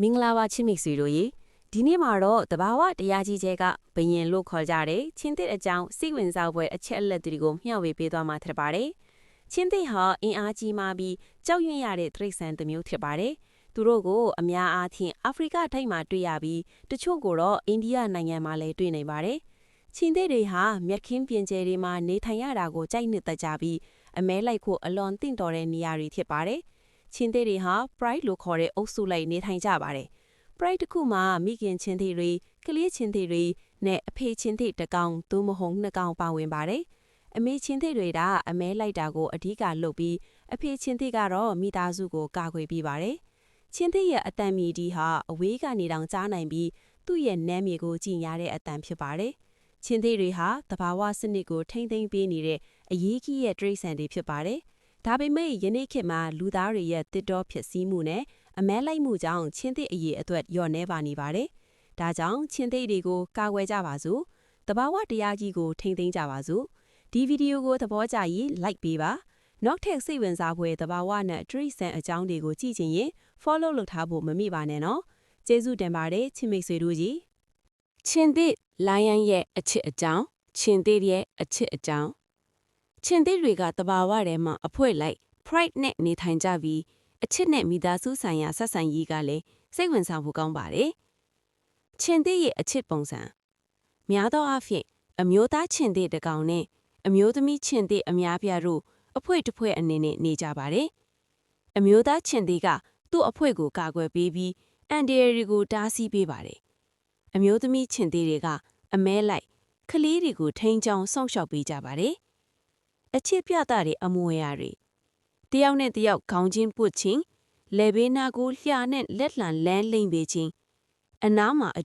မင်္ဂလာပါချစ်မိတ်ဆွေတို့ရေဒီနေ့မှာတော့တဘာဝတရားကြီးကျဲကဘယင်လို့ခေါ်ကြတယ်ချင်းသစ်အကြောင်းစိတ်ဝင်စားပွဲအချက်အလက်တွေကိုမျှဝေပေးသွားမှာဖြစ်ပါတယ်ချင်းသစ်ဟာအင်အားကြီးမှပြီးကြောက်ရွံ့ရတဲ့တိရစ္ဆာန်တစ်မျိုးဖြစ်ပါတယ်သူတို့ကိုအများအားဖြင့်အာဖရိကထိပ်မှာတွေ့ရပြီးတချို့ကိုတော့အိန္ဒိယနိုင်ငံမှာလည်းတွေ့နိုင်ပါတယ်ချင်းသစ်တွေဟာမြက်ခင်းပြင်ကျဲတွေမှာနေထိုင်ရတာကိုကြိုက်နှစ်သက်ကြပြီးအမဲလိုက်ဖို့အလွန်တင့်တော်တဲ့နေရာတွေဖြစ်ပါတယ်ချင်းသစ်တွေဟာ pride လို့ခေါ်တဲ့အုပ်စုလိုက်နေထိုင်ကြပါတယ်။ pride တစ်ခုမှာမိခင်ချင်းသစ်တွေကလေးချင်းသစ်တွေနဲ့အဖေချင်းသစ်တစ်ကောင်သို့မဟုတ်နှစ်ကောင်ပါဝင်ပါတယ်။အမေချင်းသစ်တွေကအမဲလိုက်တာကိုအဓိကလုပ်ပြီးအဖေချင်းသစ်ကတော့မိသားစုကိုကာကွယ်ပေးပါတယ်။ချင်းသစ်ရဲ့အတန်မြည်ဒီဟာအဝေးကနေတောင်ကြားနိုင်ပြီးသူ့ရဲ့နမ်းမြေကိုကြည်ညာတဲ့အတန်ဖြစ်ပါတယ်။ချင်းသစ်တွေဟာတဘာဝစနစ်ကိုထိမ့်သိမ်းပေးနေတဲ့အရေးကြီးရဲ့တိရစ္ဆာန်တွေဖြစ်ပါတယ်။ဒါပေမဲ့ယနေ့ခေတ်မှာလူသားတွေရဲ့တစ်တော်ဖြစ်စည်းမှုနဲ့အမဲလိုက်မှုကြောင့်ချင်းသစ်အရေးအတွက်လျော့နေပါနေပါတယ်။ဒါကြောင့်ချင်းသစ်တွေကိုကာကွယ်ကြပါစို့။တဘာဝတရားကြီးကိုထိမ့်သိမ်းကြပါစို့။ဒီဗီဒီယိုကိုသဘောကျရင် like ပေးပါ။နောက်ထပ်စိတ်ဝင်စားဖွယ်တဘာဝနဲ့တိရစ္ဆာန်အကြောင်းတွေကိုကြည့်ချင်ရင် follow လုပ်ထားဖို့မမေ့ပါနဲ့နော်။ကျေးဇူးတင်ပါတယ်ချစ်မိတ်ဆွေတို့ကြီး။ချင်းသစ်လိုင်းယန်ရဲ့အချစ်အကြောင်းချင်းသစ်ရဲ့အချစ်အကြောင်းချင်းသစ်တွေကတဘာဝထဲမှာအဖွဲလိုက် pride နဲ့နေထိုင်ကြပြီးအချစ်နဲ့မိသားစုဆိုင်ရာဆက်ဆံရေးကလည်းစိတ်ဝင်စားဖို့ကောင်းပါတယ်။ချင်းသစ်ရဲ့အချစ်ပုံစံများသောအားဖြင့်အမျိုးသားချင်းသစ်တစ်ကောင်နဲ့အမျိုးသမီးချင်းသစ်အများပြားတို့အဖွဲတစ်ဖွဲအနေနဲ့နေကြပါတယ်။အမျိုးသားချင်းသစ်ကသူ့အဖွဲကိုကာကွယ်ပေးပြီးအန်ဒီရီကိုတားဆီးပေးပါတယ်။အမျိုးသမီးချင်းသစ်တွေကအမဲလိုက်ကလေးတွေကိုထိန်းချောင်းစောင့်ရှောက်ပေးကြပါတယ်။အချစ်ပြသတဲ့အမွေအရာတွေတယောက်နဲ့တယောက်ခေါင်းချင်းပွတ်ချင်းလေဘေးနာကိုလျှာနဲ့လက်လှန်လန်းလိမ့်ပေးခြင်းအနားမှာအ